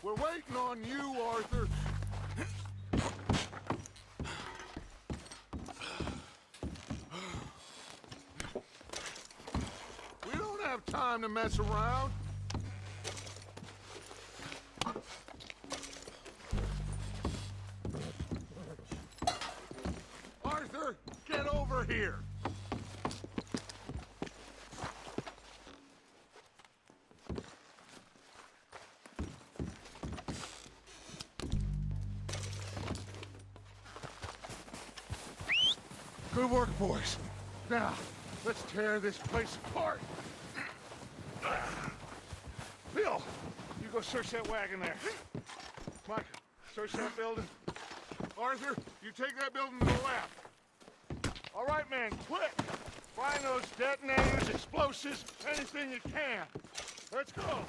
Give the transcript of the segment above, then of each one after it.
We're waiting on you, Arthur. We don't have time to mess around. Arthur, get over here. Good work, boys. Now, let's tear this place apart. Bill, you go search that wagon there. Mike, search that building. Arthur, you take that building to the left. All right, man, quick. Find those detonators, explosives, anything you can. Let's go.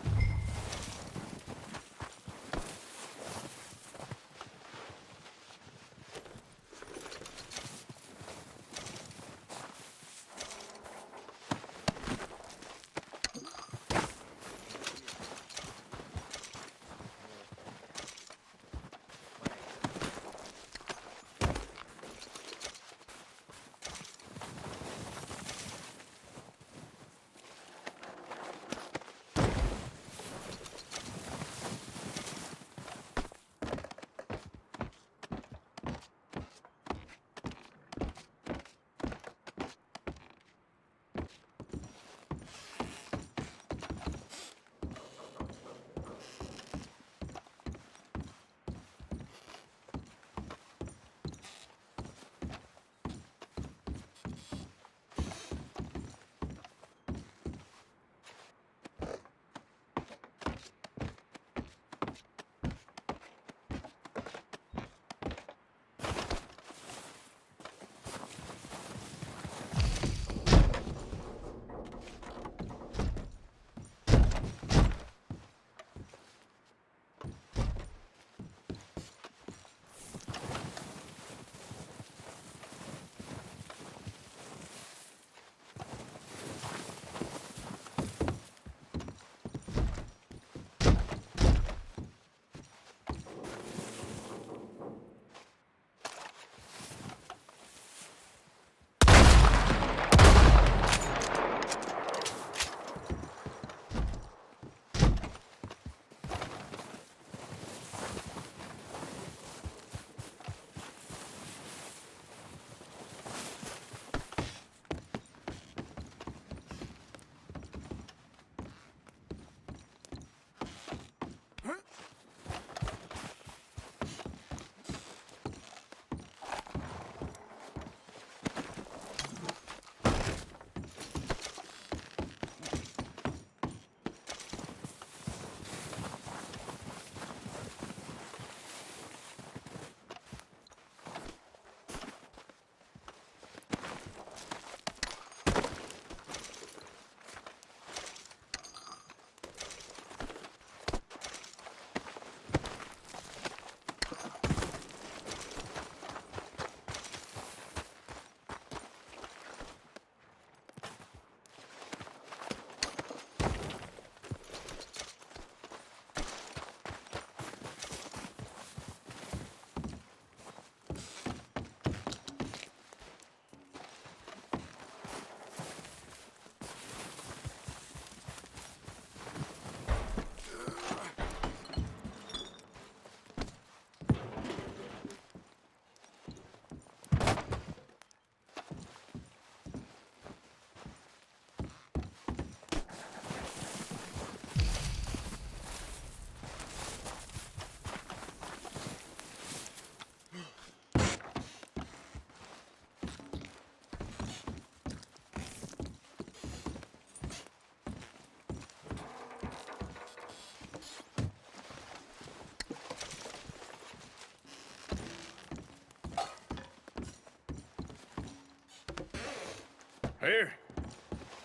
Here.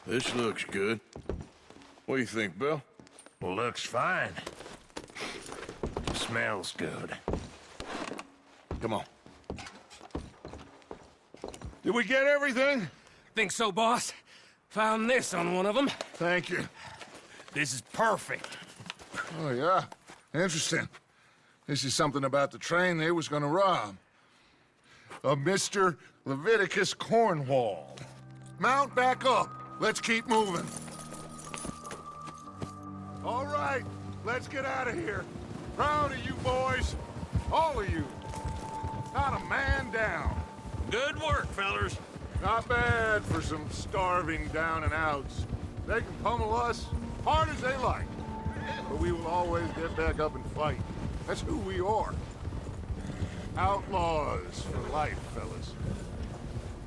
This looks good. What do you think, Bill? Looks fine. Smells good. Come on. Did we get everything? Think so, boss? Found this on one of them. Thank you. This is perfect. Oh, yeah? Interesting. This is something about the train they was gonna rob. A Mr. Leviticus Cornwall. Mount back up. Let's keep moving. All right, let's get out of here. Proud of you boys. All of you. Not a man down. Good work, fellers. Not bad for some starving down and outs. They can pummel us hard as they like. But we will always get back up and fight. That's who we are. Outlaws for life, fellas.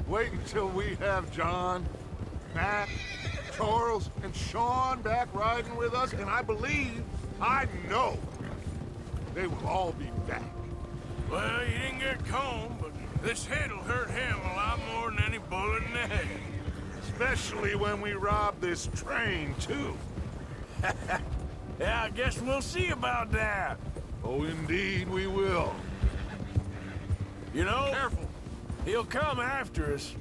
Wait until we have John, Matt, Charles, and Sean back riding with us, and I believe, I know, they will all be back. Well, you didn't get Combe, but this hit'll hurt him a lot more than any bullet in the head. Especially when we rob this train, too. Yeah, I guess we'll see about that. Oh, indeed we will. You know, Careful. he'll come after us.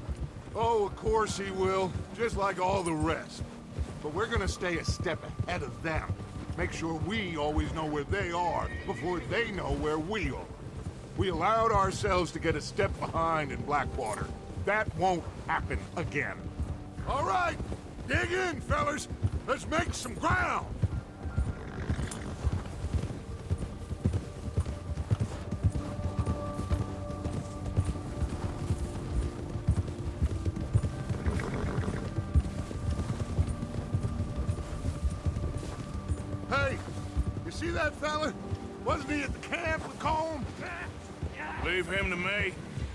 Oh, of course he will, just like all the rest. But we're gonna stay a step ahead of them. Make sure we always know where they are before they know where we are. We allowed ourselves to get a step behind in Blackwater. That won't happen again. All right, dig in, fellas. Let's make some ground. Hey, you see that fella? Wasn't he at the camp with Combe? Leave him to me.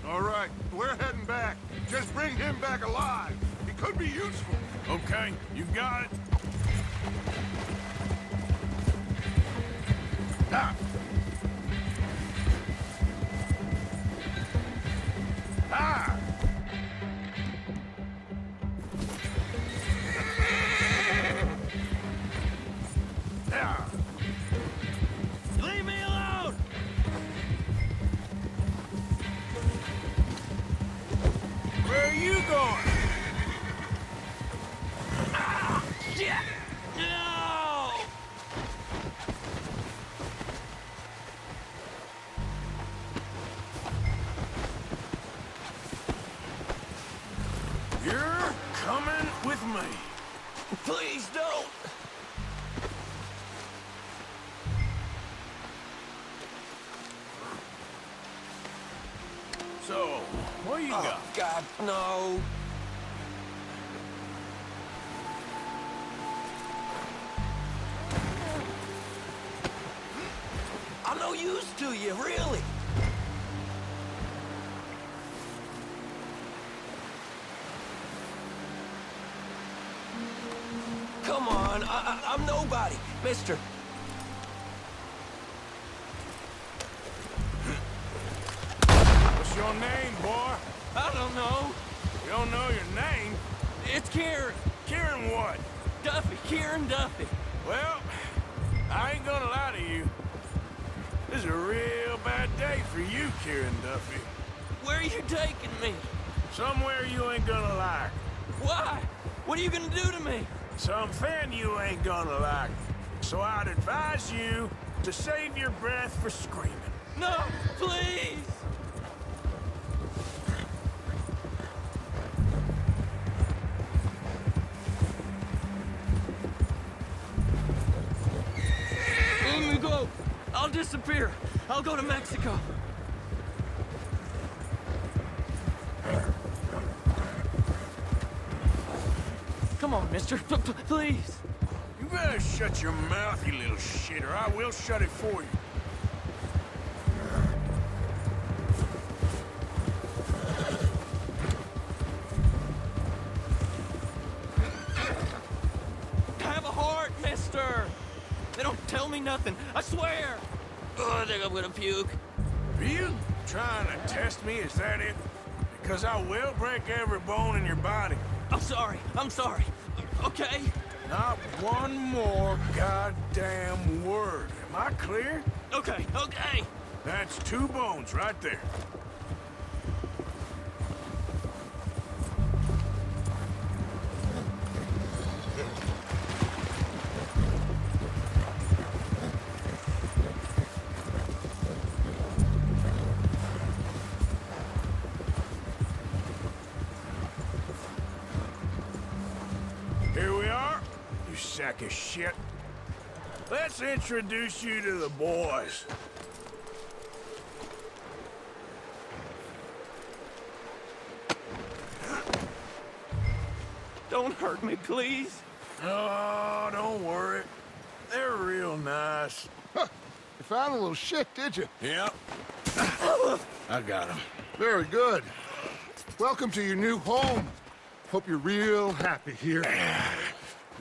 All right, we're heading back. Just bring him back alive. He could be useful. Okay, you got it. Ah. Ah! Ah! Leave me alone! Where are you going? Shit! No! You're coming with me. Please don't! So, what you got? God, no! I'm no use to you, really! Come on, I'm nobody, mister. What's your name, boy? I don't know. You don't know your name? It's Kieran. Kieran what? Duffy, Kieran Duffy. Well, I ain't gonna lie to you. This is a real bad day for you, Kieran Duffy. Where are you taking me? Somewhere you ain't gonna like. Why? What are you gonna do to me? Something you ain't gonna like. So I'd advise you to save your breath for screaming. No, please! Let me go. I'll disappear. I'll go to Mexico. Come on, mister. Please. You better shut your mouth, you little shit, or I will shut it for you. Have a heart, mister. They don't tell me nothing. I swear. Oh, I think I'm gonna puke. Are you trying to test me? Is that it? Because I will break every bone in your body. I'm sorry. I'm sorry. Okay? Not one more goddamn word. Am I clear? Okay, okay. That's 2 bones right there. sack of shit. Let's introduce you to the boys. Don't hurt me, please. Oh, don't worry. They're real nice. Huh. You found a little shit, did you? Yep. I got him. Very good. Welcome to your new home. Hope you're real happy here.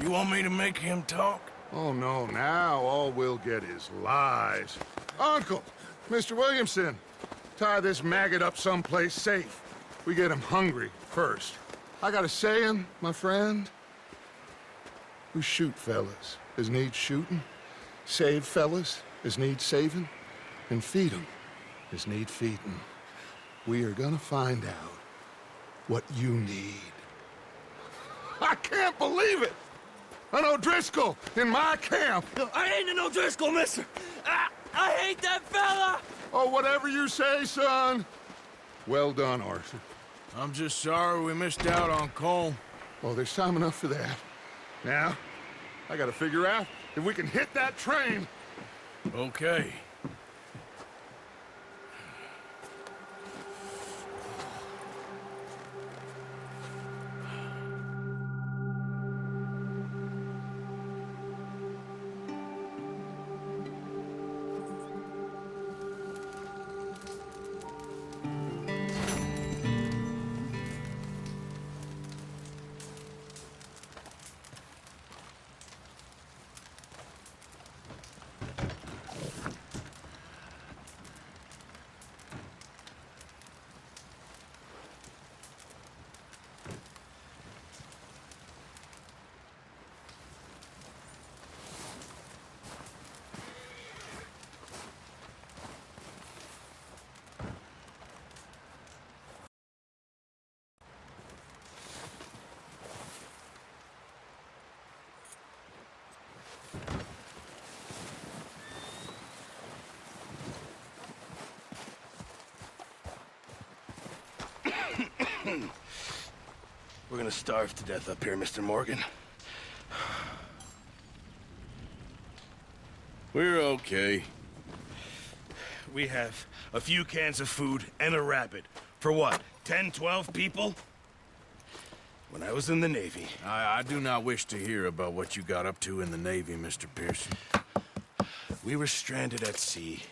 You want me to make him talk? Oh, no, now all we'll get is lies. Uncle, Mr. Williamson, tie this maggot up someplace safe. We get him hungry first. I got a saying, my friend. We shoot fellas as need shooting, save fellas as need saving, and feed 'em as need feeding. We are gonna find out what you need. I can't believe it! An O'Driscoll in my camp! I ain't an O'Driscoll, mister! I hate that fella! Oh, whatever you say, son. Well done, Arthur. I'm just sorry we missed out on Cole. Oh, there's time enough for that. Now, I gotta figure out if we can hit that train. Okay. We're gonna starve to death up here, Mr. Morgan. We're okay. We have a few cans of food and a rabbit. For what, 10, 12 people? When I was in the Navy... I do not wish to hear about what you got up to in the Navy, Mr. Pearson. We were stranded at sea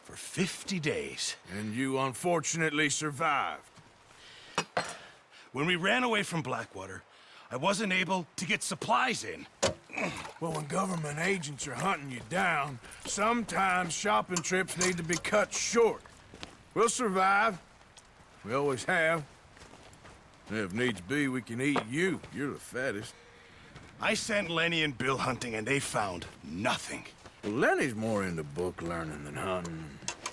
for 50 days. And you unfortunately survived. When we ran away from Blackwater, I wasn't able to get supplies in. Well, when government agents are hunting you down, sometimes shopping trips need to be cut short. We'll survive. We always have. If needs be, we can eat you. You're the fattest. I sent Lenny and Bill hunting, and they found nothing. Well, Lenny's more into book learning than hunting.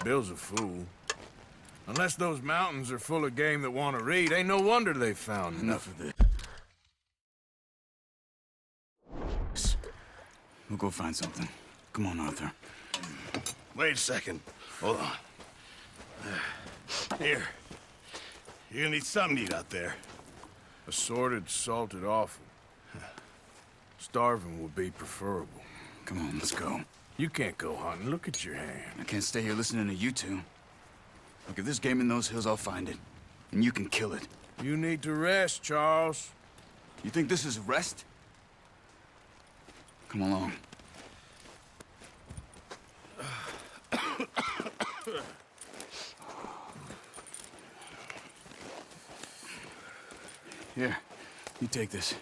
Bill's a fool. Unless those mountains are full of game that want to read, ain't no wonder they found Enough of this. We'll go find something. Come on, Arthur. Wait a second. Hold on. Here. You're gonna need something to eat out there. Assorted, salted offal. Starving would be preferable. Come on, let's go. You can't go hunting. Look at your hand. I can't stay here listening to you two. Look, if there's game in those hills, I'll find it. And you can kill it. You need to rest, Charles. You think this is rest? Come along. Here, you take this.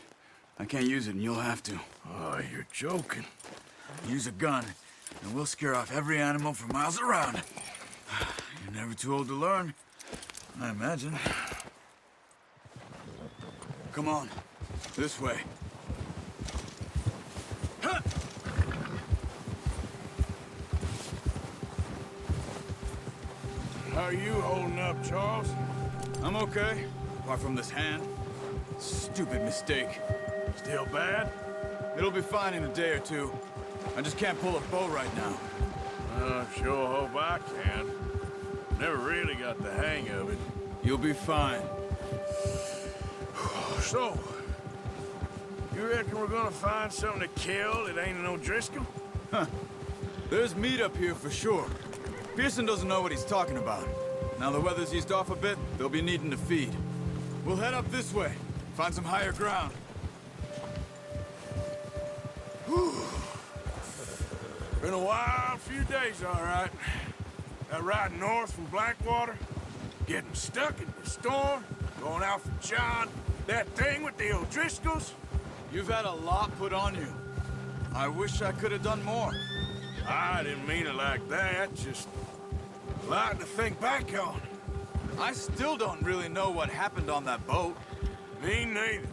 I can't use it, and you'll have to. Oh, you're joking. Use a gun, and we'll scare off every animal for miles around. You're never too old to learn, I imagine. Come on, this way. How are you holding up, Charles? I'm okay, apart from this hand. Stupid mistake. Still bad? It'll be fine in a day or two. I just can't pull a bow right now. Sure hope I can. Never really got the hang of it. You'll be fine. So, You reckon we're gonna find something to kill that ain't an O'Driscoll? There's meat up here for sure. Pearson doesn't know what he's talking about. Now the weather's eased off a bit, they'll be needing to feed. We'll head up this way, find some higher ground. Been a wild few days, all right. That ride north from Blackwater, getting stuck in the storm, going out for John, that thing with the O'Driscolls. You've had a lot put on you. I wish I could have done more. I didn't mean it like that, just a lot to think back on. I still don't really know what happened on that boat. Me neither.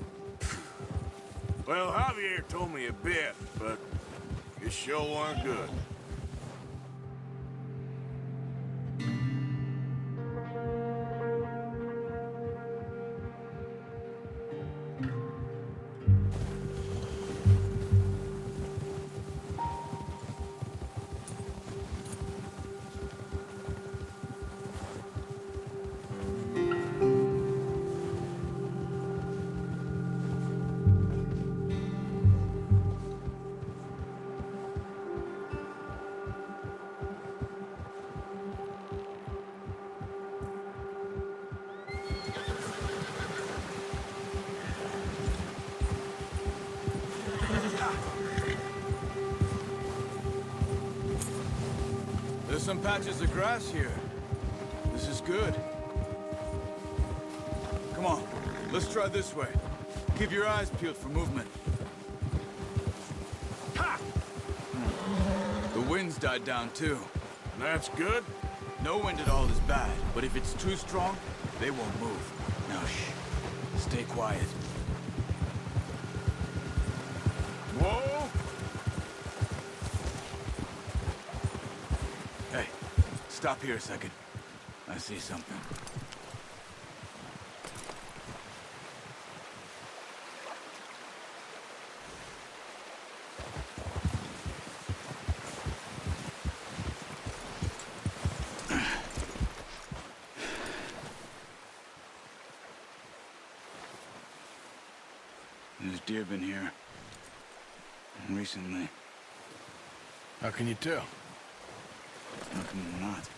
Well, Javier told me a bit, but it sure weren't good. There's some patches of grass here. This is good. Come on, let's try this way. Keep your eyes peeled for movement. Ha! The wind's died down too. That's good. No wind at all is bad, but if it's too strong, they won't move. Now shh, stay quiet. Whoa! Hey, stop here a second. I see something. There's deer been here. Recently. How can you tell? How come they're not?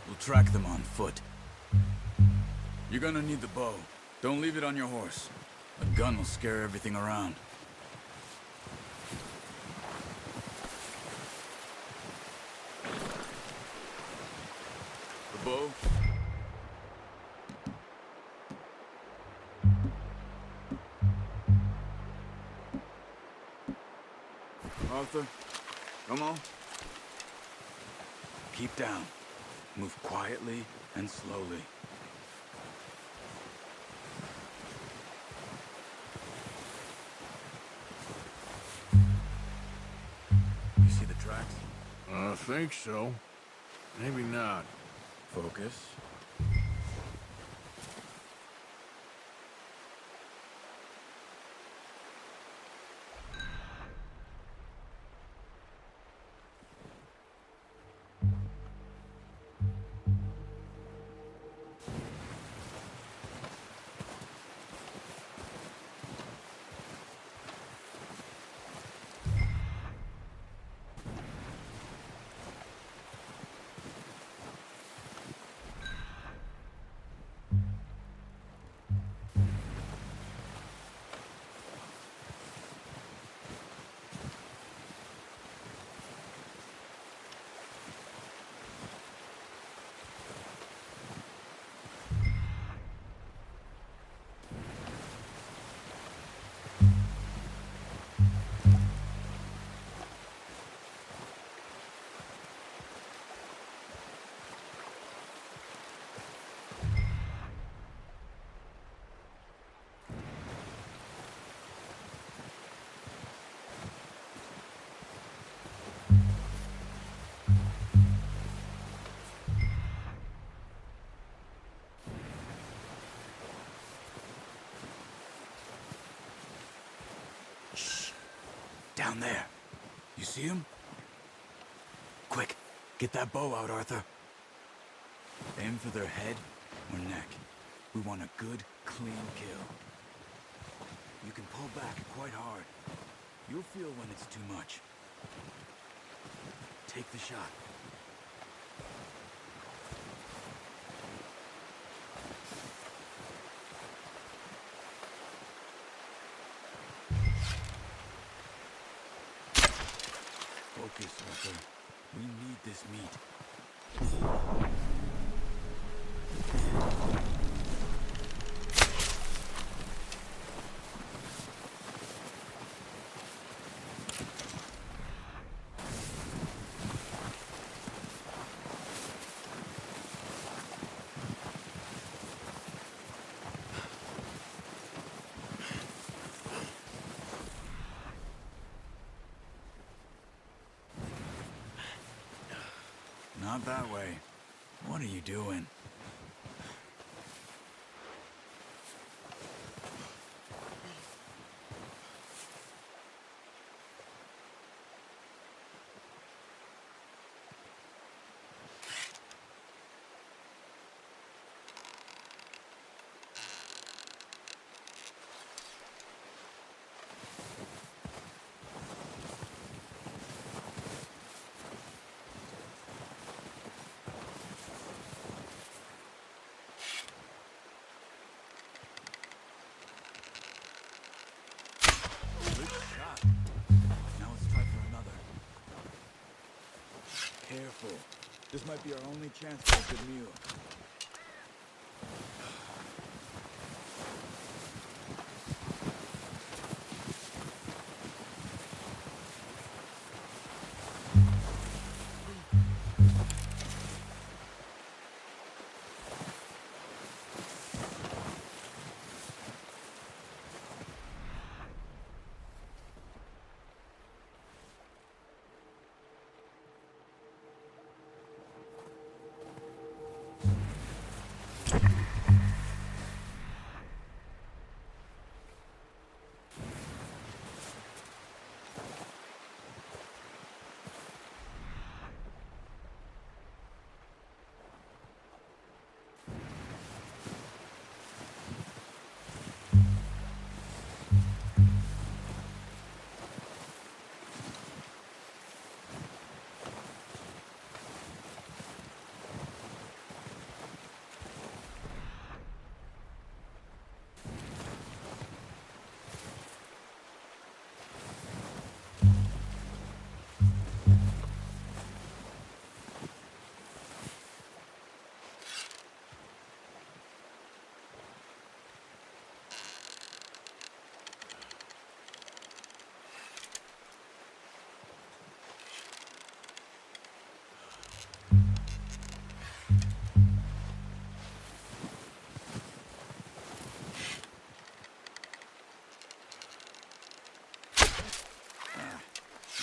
We'll track them on foot. You're gonna need the bow. Don't leave it on your horse. A gun will scare everything around. The bow. Arthur, come on. Keep down. Move quietly and slowly. You see the tracks? I think so. Maybe not. Focus. Down there. You see him? Quick, get that bow out, Arthur. Aim for their head or neck. We want a good, clean kill. You can pull back quite hard. You'll feel when it's too much. Take the shot. Focus, Arthur. We need this meat. Not that way. What are you doing? Good shot. Now let's try for another. Careful. This might be our only chance for a good meal.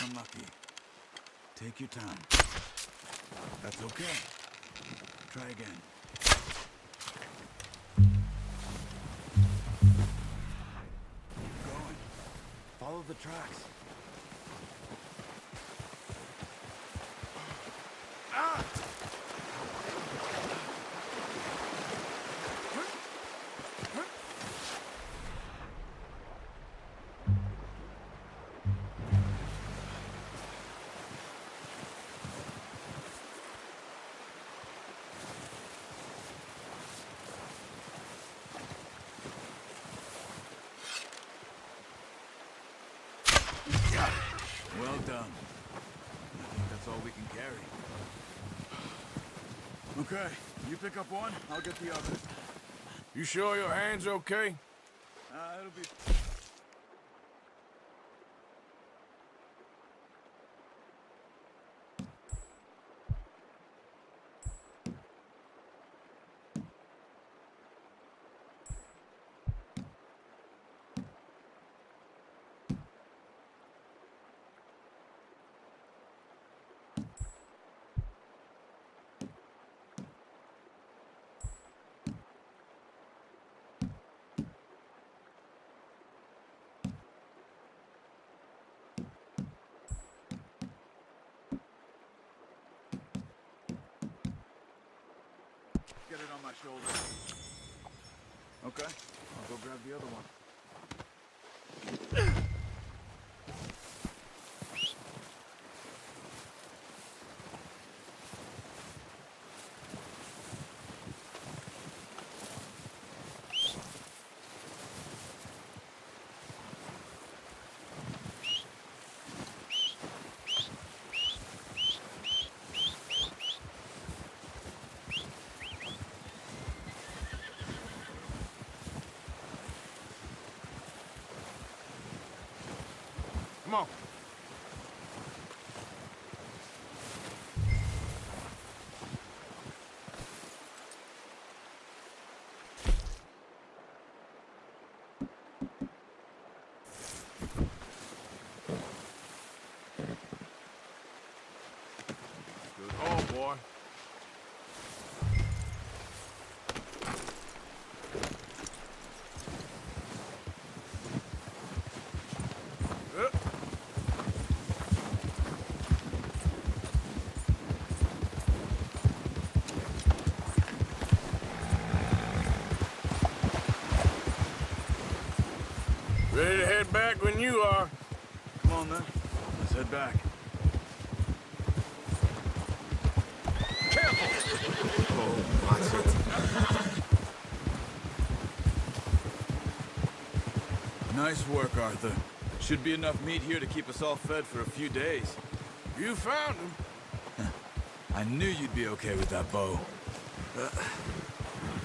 Unlucky. Take your time. That's okay. Try again. Keep going. Follow the tracks. Well done. I think that's all we can carry. Okay, you pick up one, I'll get the other. You sure your hand's okay? It'll be... Get it on my shoulder. Okay, I'll go grab the other one. Come on. Good haul, boy. Ready to head back when you are. Come on, then. Let's head back. Nice work, Arthur. Should be enough meat here to keep us all fed for a few days. You found him. I knew you'd be okay with that bow.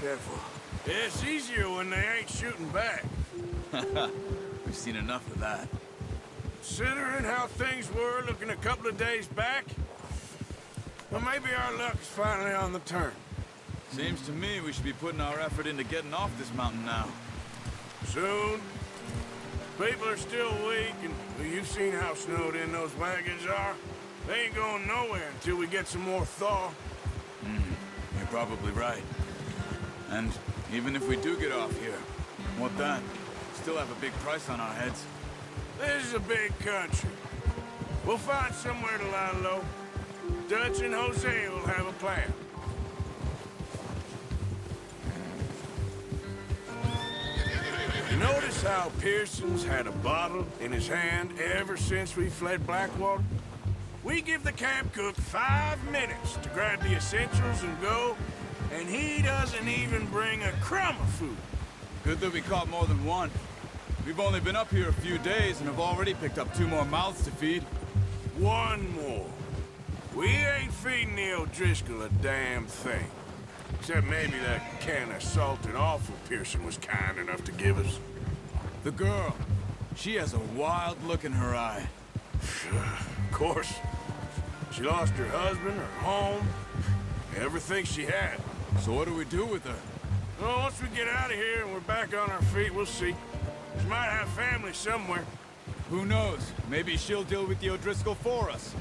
Careful. It's easier when they ain't shooting back. We've seen enough of that. Considering how things were looking a couple of days back, well, maybe our luck is finally on the turn. Seems to me we should be putting our effort into getting off this mountain now. Soon. People are still weak, and well, you've seen how snowed in those wagons are. They ain't going nowhere until we get some more thaw. You're probably right. And even if we do get off here, what then? Still have a big price on our heads. This is a big country. We'll find somewhere to lie low. Dutch and Jose will have a plan. Notice how Pearson's had a bottle in his hand ever since we fled Blackwater? We give the camp cook 5 minutes to grab the essentials and go, and he doesn't even bring a crumb of food. Good that we caught more than one. We've only been up here a few days and have already picked up 2 more mouths to feed. One more. We ain't feeding the O'Driscoll a damn thing. Except maybe that can of salted offal Pearson was kind enough to give us. The girl. She has a wild look in her eye. Of course. She lost her husband, her home, everything she had. So what do we do with her? Well, once we get out of here and we're back on our feet, we'll see. She might have family somewhere. Who knows? Maybe she'll deal with the O'Driscoll for us.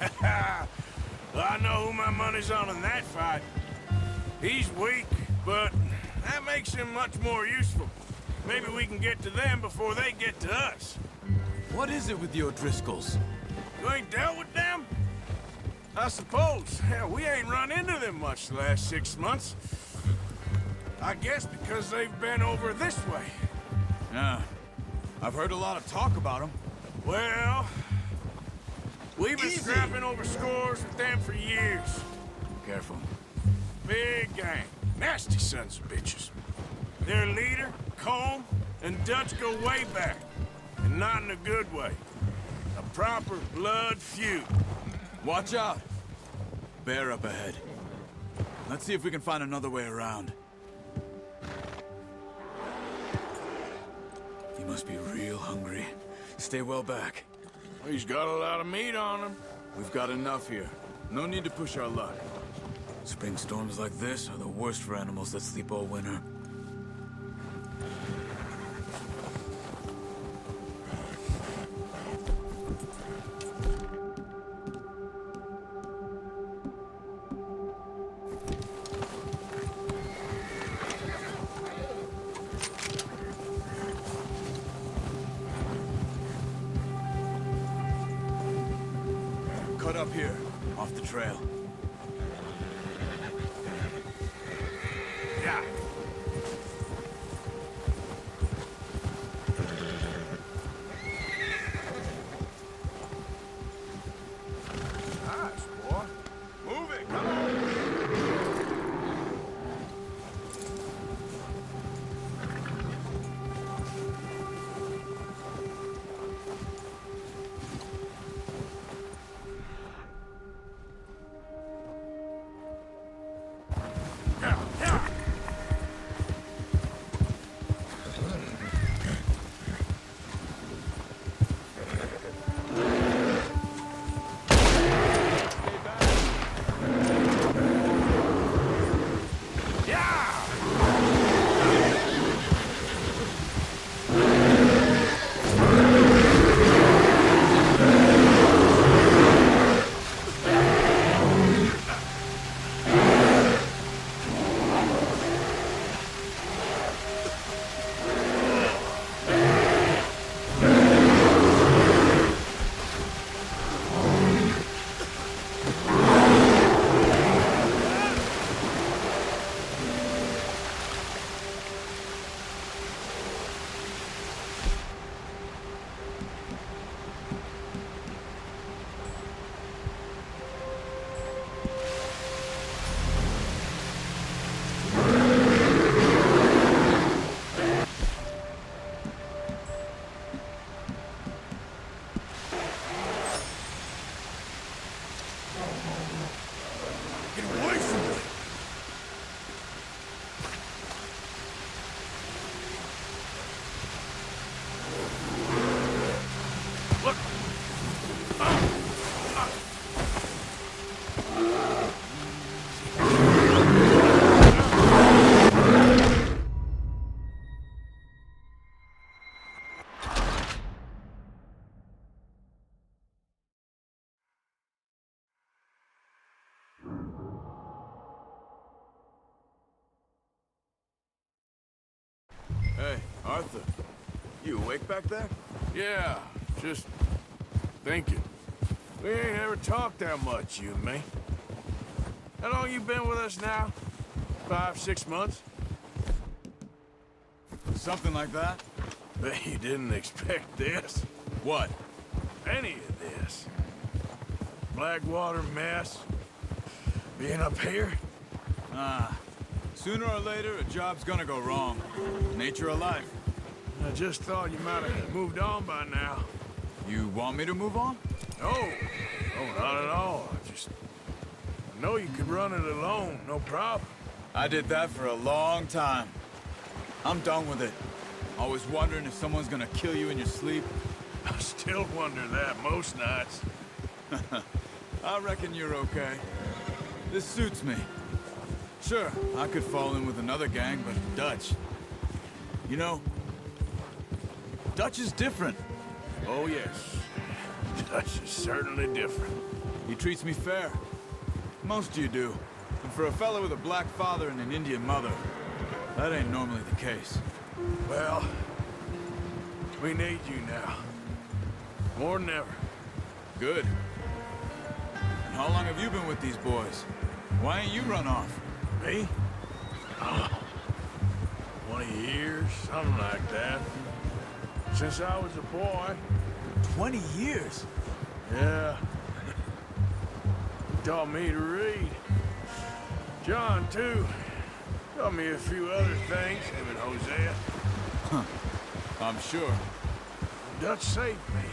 Well, I know who my money's on in that fight. He's weak, but that makes him much more useful. Maybe we can get to them before they get to us. What is it with the O'Driscolls? You ain't dealt with them? I suppose. Hell, we ain't run into them much the last 6 months. I guess because they've been over this way. Yeah. I've heard a lot of talk about them. Well, we've been scrapping over scores with them for years. Careful. Big gang. Nasty sons of bitches. Their leader, Colm, and Dutch go way back. And not in a good way. A proper blood feud. Watch out. Bear up ahead. Let's see if we can find another way around. He must be real hungry. Stay well back. He's got a lot of meat on him. We've got enough here. No need to push our luck. Spring storms like this are the worst for animals that sleep all winter. Cut up here, off the trail. Yeah. Nice, boy. Move it, come on. Hey, Arthur. You awake back there? Yeah, just thinking. We ain't ever talked that much, you and me. How long you been with us now? 5, 6 months? Something like that? Bet you didn't expect this. What? Any of this. Blackwater mess. Being up here? Sooner or later, a job's gonna go wrong. Nature of life. I just thought you might have moved on by now. You want me to move on? No. No, not at all. I know you could run it alone, no problem. I did that for a long time. I'm done with it. Always wondering if someone's gonna kill you in your sleep. I still wonder that most nights. I reckon you're okay. This suits me. Sure, I could fall in with another gang, but Dutch... You know, Dutch is different. Oh, yes. Dutch is certainly different. He treats me fair. Most of you do. And for a fellow with a black father and an Indian mother, that ain't normally the case. Well, we need you now. More than ever. Good. And how long have you been with these boys? Why ain't you run off? Me? 20 years, something like that. Since I was a boy. 20 years? Yeah. He taught me to read. John, too. Taught me a few other things, him and Hosea. I'm sure. Dutch saved me.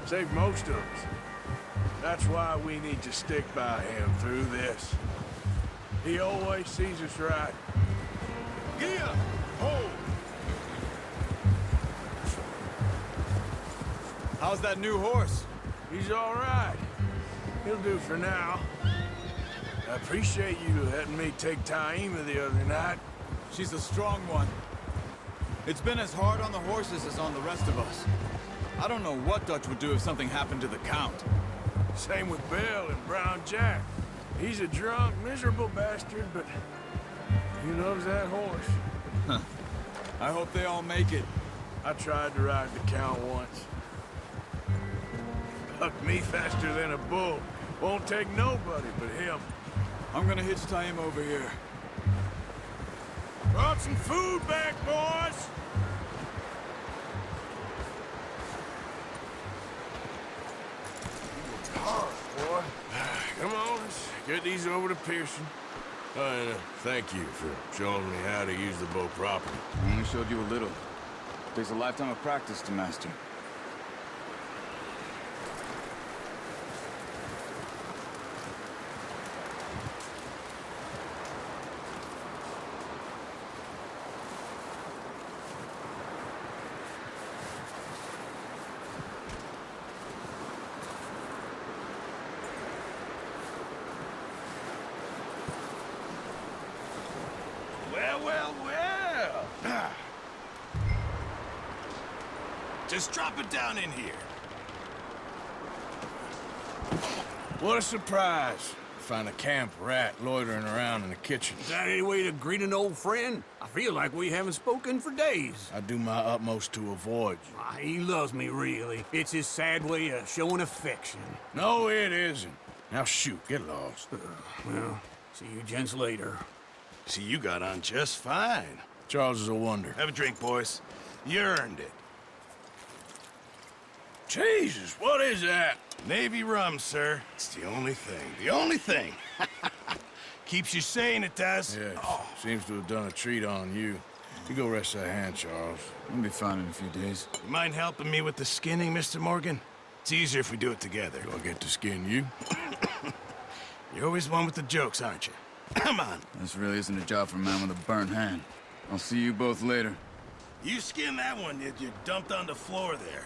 Saved most of us. That's why we need to stick by him through this. He always sees us right. Gia! Hold! How's that new horse? He's all right. He'll do for now. I appreciate you letting me take Taima the other night. She's a strong one. It's been as hard on the horses as on the rest of us. I don't know what Dutch would do if something happened to the Count. Same with Bill and Brown Jack. He's a drunk, miserable bastard, but he loves that horse. I hope they all make it. I tried to ride the Count once. Bucked me faster than a bull. Won't take nobody but him. I'm gonna hitch Taima over here. Brought some food back, boys! Hard, boy. Come on, let's get these over to Pearson. And thank you for showing me how to use the bow properly. I only showed you a little. Takes a lifetime of practice to master. Well. Just drop it down in here. What a surprise. Find a camp rat loitering around in the kitchen. Is that any way to greet an old friend? I feel like we haven't spoken for days. I do my utmost to avoid you. He loves me, really. It's his sad way of showing affection. No, it isn't. Now shoot, get lost. Well, see you gents later. See, you got on just fine. Charles is a wonder. Have a drink, boys. You earned it. Jesus, what is that? Navy rum, sir. It's the only thing. The only thing. Keeps you sane, it does. Yes, seems to have done a treat on you. You go rest that hand, Charles. I'll be fine in a few days. You mind helping me with the skinning, Mr. Morgan? It's easier if we do it together. Do I get to skin you? You're always one with the jokes, aren't you? Come on. This really isn't a job for a man with a burnt hand. I'll see you both later. You skin that one that you dumped on the floor there.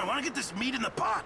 I want to get this meat in the pot.